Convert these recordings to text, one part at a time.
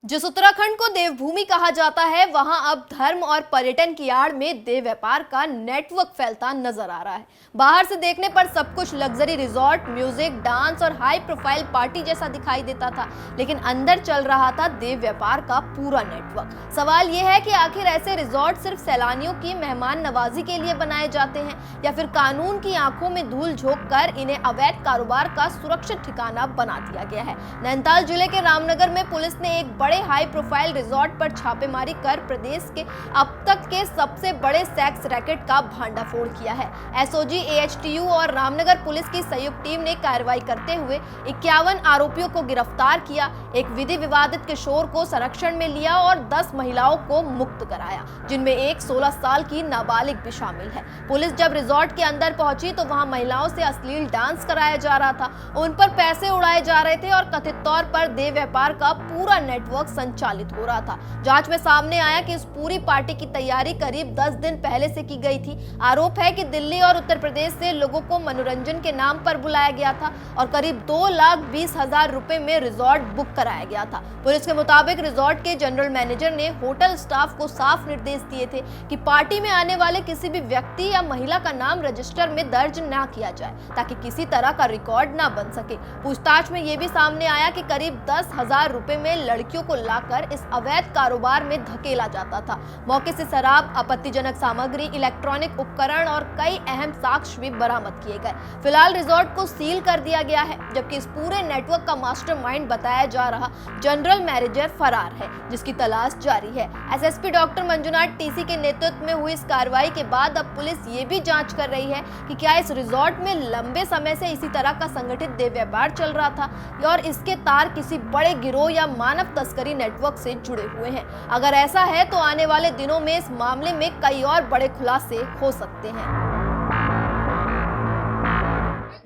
जिस उत्तराखंड को देवभूमि कहा जाता है, वहां अब धर्म और पर्यटन की आड़ में देव व्यापार का नेटवर्क फैलता नजर आ रहा है। बाहर से देखने पर सब कुछ लग्जरी रिजॉर्ट, म्यूजिक, डांस और हाई प्रोफाइल पार्टी जैसा दिखाई देता था, लेकिन अंदर चल रहा था देव व्यापार का पूरा नेटवर्क। सवाल यह है कि आखिर ऐसे रिजॉर्ट सिर्फ सैलानियों की मेहमान नवाजी के लिए बनाए जाते हैं या फिर कानून की आंखों में धूल झोंक कर इन्हें अवैध कारोबार का सुरक्षित ठिकाना बना दिया गया है। नैनीताल जिले के रामनगर में पुलिस ने एक बड़े हाई प्रोफाइल रिजॉर्ट पर छापेमारी कर प्रदेश के अब तक के सबसे बड़े सेक्स रैकेट का भांडाफोड़ किया है। एसओजी, एएचटीयू और रामनगर पुलिस की संयुक्त टीम ने कार्रवाई करते हुए 51 आरोपियों को गिरफ्तार किया, एक विधि विवादित किशोर को संरक्षण में लिया और 10 महिलाओं को मुक्त कराया, जिनमें एक 16 साल की नाबालिग भी शामिल है। पुलिस जब रिजॉर्ट के अंदर पहुंची तो वहां महिलाओं से अश्लील डांस कराया जा रहा था, उन पर पैसे उड़ाए जा रहे थे और कथित तौर पर देव व्यापार का पूरा नेटवर्क संचालित हो रहा था। जांच में सामने आया कि इस पूरी पार्टी की तैयारी करीब 10 दिन पहले से की गई थी। आरोप है कि दिल्ली और उत्तर प्रदेश से लोगों को मनोरंजन के नाम पर बुलाया गया था और करीब 2,20,000 रुपए में रिजॉर्ट बुक कराया गया था। पुलिस के मुताबिक रिजॉर्ट के जनरल मैनेजर ने होटल स्टाफ को साफ निर्देश दिए थे कि पार्टी में आने वाले किसी भी व्यक्ति या महिला का नाम रजिस्टर में दर्ज न किया जाए, ताकि किसी तरह का रिकॉर्ड न बन सके। पूछताछ में यह भी सामने आया कि करीब 10,000 रुपए में लड़कियों को लाकर इस अवैध कारोबार में धकेला जाता था। मौके से शराब, आपत्तिजनक सामग्री, इलेक्ट्रॉनिक उपकरण और कई अहम साक्ष्य भी बरामद किए गए। फिलहाल रिजॉर्ट को सील कर दिया गया है, जबकि इस पूरे नेटवर्क का मास्टरमाइंड बताया जा रहा जनरल मैनेजर फरार है, जिसकी तलाश जारी है। एसएसपी डॉक्टर मंजुनाथ टीसी के नेतृत्व में हुई इस कार्रवाई के बाद अब पुलिस ये भी जांच कर रही है कि क्या इस रिजॉर्ट में लंबे समय से इसी तरह का संगठित देव व्यापार चल रहा था और इसके तार किसी बड़े गिरोह या मानव तस्करी नेटवर्क से जुड़े हुए हैं। अगर ऐसा है तो आने वाले दिनों में इस मामले में कई और बड़े खुलासे हो सकते हैं।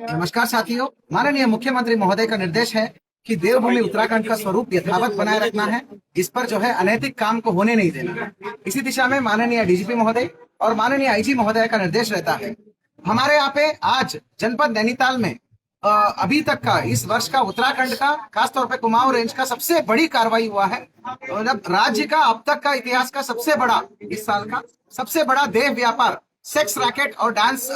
नमस्कार साथियों, माननीय मुख्यमंत्री महोदय का निर्देश है कि देवभूमि उत्तराखंड का स्वरूप यथावत बनाए रखना है, इस पर जो है अनैतिक काम को होने नहीं देना। इसी दिशा में माननीय डीजीपी महोदय और माननीय आईजी महोदय का निर्देश रहता है। हमारे यहाँ पे आज जनपद नैनीताल में अभी तक का इस वर्ष का उत्तराखंड का खासतौर पे कुमाऊं रेंज का सबसे बड़ी कार्रवाई हुआ है। मतलब राज्य का अब तक का इतिहास का सबसे बड़ा, इस साल का सबसे बड़ा देव व्यापार, सेक्स रैकेट और डांस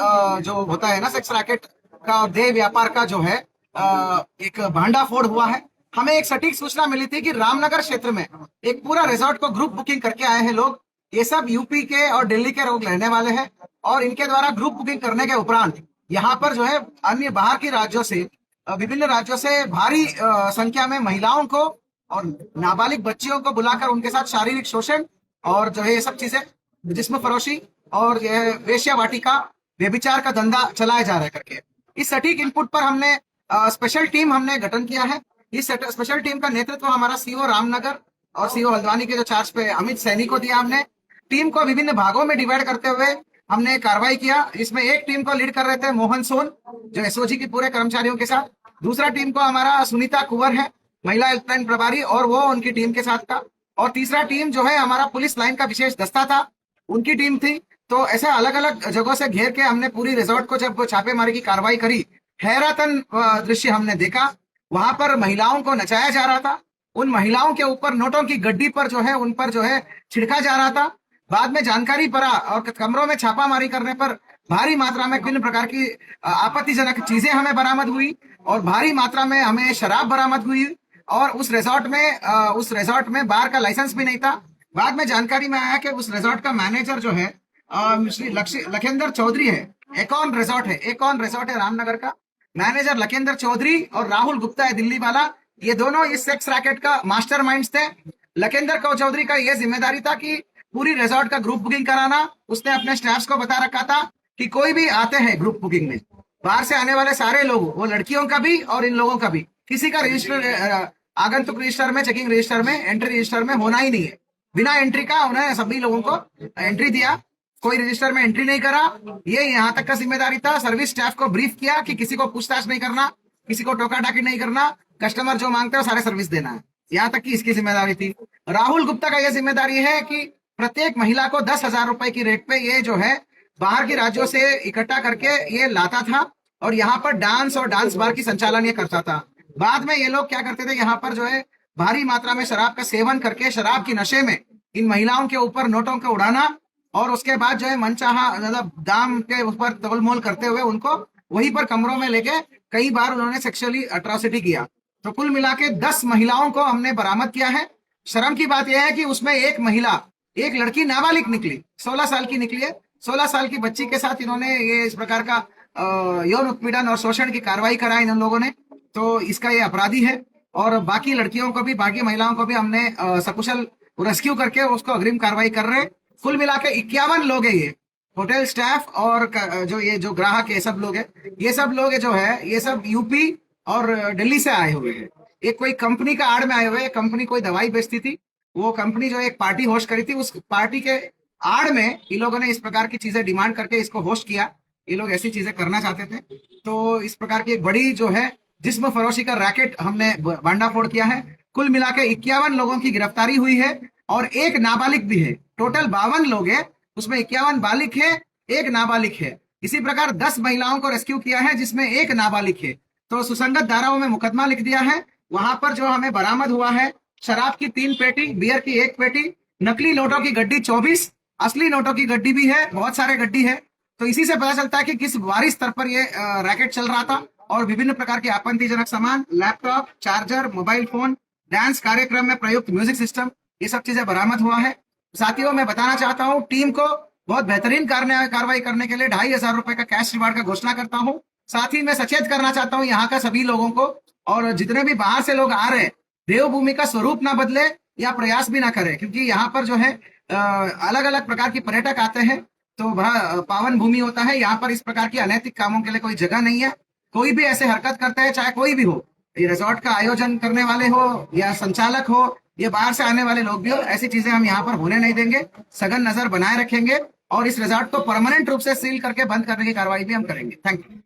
जो होता है ना, सेक्स रैकेट का और देव व्यापार का जो है एक भांडाफोड़ हुआ है। हमें एक सटीक सूचना मिली थी कि रामनगर क्षेत्र में एक पूरा रिजॉर्ट को ग्रुप बुकिंग करके आए हैं लोग। ये सब यूपी के और दिल्ली के लोग रहने वाले हैं और इनके द्वारा ग्रुप बुकिंग करने के उपरांत यहाँ पर जो है अन्य बाहर के राज्यों से, विभिन्न राज्यों से भारी संख्या में महिलाओं को और नाबालिग बच्चियों को बुलाकर उनके साथ शारीरिक शोषण और जो है ये सब चीजें, जिस्म फरोशी और यह वेश्या वाटिका, व्यभिचार का धंधा चलाया जा रहा है करके। इस सटीक इनपुट पर हमने स्पेशल टीम हमने गठन किया है। इस स्पेशल टीम का नेतृत्व हमारा सीओ रामनगर और सीओ हल्द्वानी के जो चार्ज पे अमित सैनी को दिया हमने। टीम को विभिन्न भागों में डिवाइड करते हुए हमने कार्रवाई किया। इसमें एक टीम को लीड कर रहे थे मोहन सोन, जो एसओजी के पूरे कर्मचारियों के साथ। दूसरा टीम को हमारा सुनीता कुंवर है, महिला हेल्पलाइन प्रभारी, और वो उनकी टीम के साथ था। और तीसरा टीम जो है हमारा पुलिस लाइन का विशेष दस्ता था, उनकी टीम थी। तो ऐसा अलग अलग जगहों से घेर के हमने पूरी रिजॉर्ट को जब छापेमारी की कार्रवाई करी, हैरतन दृश्य हमने देखा। वहां पर महिलाओं को नचाया जा रहा था, उन महिलाओं के ऊपर नोटों की गड्डी पर जो है उन पर जो है छिड़का जा रहा था। बाद में जानकारी पड़ा और कमरों में छापामारी करने पर भारी मात्रा में विभिन्न प्रकार की आपत्तिजनक चीजें हमें बरामद हुई और भारी मात्रा में हमें शराब बरामद हुई। और उस रिजॉर्ट में बार का लाइसेंस भी नहीं था। बाद में जानकारी में आया कि उस रिजॉर्ट का मैनेजर जो है श्री लखेंद्र चौधरी है। एकॉन रिजॉर्ट है रामनगर का। मैनेजर लखेंद्र चौधरी और राहुल गुप्ता है दिल्ली वाला, ये दोनों इस सेक्स रैकेट का मास्टरमाइंड्स थे। लखेंद्र चौधरी का यह जिम्मेदारी था कि पूरी रिजॉर्ट का ग्रुप बुकिंग कराना। उसने अपने स्टाफ्स को बता रखा था कि कोई भी आते हैं ग्रुप बुकिंग में, बाहर से आने वाले सारे लोग, वो लड़कियों का भी और इन लोगों का भी, किसी का रजिस्टर आगंतुक रजिस्टर में, चेकिंग रजिस्टर में, एंट्री रजिस्टर में होना ही नहीं है। बिना एंट्री का उन्हें सभी लोगों को एंट्री दिया, कोई रजिस्टर में एंट्री नहीं करा। ये यहाँ तक का जिम्मेदारी था। सर्विस स्टाफ को ब्रीफ किया कि किसी को पूछताछ नहीं करना, किसी को टोका टाकी नहीं करना, कस्टमर जो मांगते हैं सारे सर्विस देना है। यहाँ तक की इसकी जिम्मेदारी थी। राहुल गुप्ता का यह जिम्मेदारी है कि प्रत्येक महिला को 10,000 रुपए की रेट पे ये जो है बाहर के राज्यों से इकट्ठा करके ये लाता था और यहाँ पर डांस और डांस बार की संचालन ये करता था। बाद में ये लोग क्या करते थे, यहाँ पर जो है भारी मात्रा में शराब का सेवन करके शराब की नशे में इन महिलाओं के ऊपर नोटों का उड़ाना और उसके बाद जो है मनचाहा मतलब दाम के ऊपर तोलमोल करते हुए उनको वहीं पर कमरों में लेके कई बार उन्होंने सेक्सुअली अट्रॉसिटी किया। तो कुल मिला के 10 महिलाओं को हमने बरामद किया है। शर्म की बात यह है कि उसमें एक महिला, एक लड़की नाबालिग निकली, 16 साल की निकली है। 16 साल की बच्ची के साथ इन्होंने ये इस प्रकार का यौन उत्पीड़न और शोषण की कार्रवाई करा इन लोगों ने। तो इसका ये अपराधी है और बाकी लड़कियों को भी, बाकी महिलाओं को भी हमने सकुशल रेस्क्यू करके उसको अग्रिम कार्रवाई कर रहे हैं। कुल मिला के 51 लोग है ये, होटल स्टाफ और जो ग्राहक ये सब लोग है, ये सब लोग जो है ये सब यूपी और दिल्ली से आए हुए हैं। एक कोई कंपनी का आड़ में आए हुए हैं। कंपनी कोई दवाई बेचती थी, वो कंपनी जो एक पार्टी होस्ट करी थी, उस पार्टी के आड़ में इन लोगों ने इस प्रकार की चीजें डिमांड करके इसको होस्ट किया। ये लोग ऐसी चीजें करना चाहते थे। तो इस प्रकार की एक बड़ी जो है जिस्म फरोशी का रैकेट हमने भांडाफोड़ किया है। कुल मिला के 51 लोगों की गिरफ्तारी हुई है और एक नाबालिग भी है। टोटल 52 लोग हैं, उसमें 51 बालिग है, एक नाबालिग है। इसी प्रकार 10 महिलाओं को रेस्क्यू किया है जिसमें एक नाबालिग है। तो सुसंगत धाराओं में मुकदमा लिख दिया है। वहां पर जो हमें बरामद हुआ है, शराब की 3 पेटी, बियर की 1 पेटी, नकली नोटों की गड्डी 24, असली नोटों की गड्डी भी है, बहुत सारे गड्डी है। तो इसी से पता चलता है कि किस भारी स्तर पर ये रैकेट चल रहा था और विभिन्न प्रकार के आपत्तिजनक सामान, laptop, charger, mobile phone, dance कार्यक्रम में प्रयुक्त म्यूजिक सिस्टम, ये सब चीजें बरामद हुआ है। साथियों, मैं बताना चाहता हूँ टीम को बहुत बेहतरीन कार्रवाई करने के लिए 2,500 रुपए का कैश रिवार्ड का घोषणा करता हूँ। साथ ही मैं सचेत करना चाहता हूँ यहाँ का सभी लोगों को, और जितने भी बाहर से लोग आ रहे हैं, देवभूमि का स्वरूप ना बदले या प्रयास भी ना करें, क्योंकि यहाँ पर जो है अलग अलग प्रकार के पर्यटक आते हैं। तो वह पावन भूमि होता है, यहाँ पर इस प्रकार की अनैतिक कामों के लिए कोई जगह नहीं है। कोई भी ऐसे हरकत करता है, चाहे कोई भी हो, ये रिजॉर्ट का आयोजन करने वाले हो या संचालक हो या बाहर से आने वाले लोग भी हो, ऐसी चीजें हम यहाँ पर होने नहीं देंगे। सघन नजर बनाए रखेंगे और इस रिजॉर्ट को परमानेंट रूप से सील करके बंद करने की कार्रवाई भी हम करेंगे। Thank you.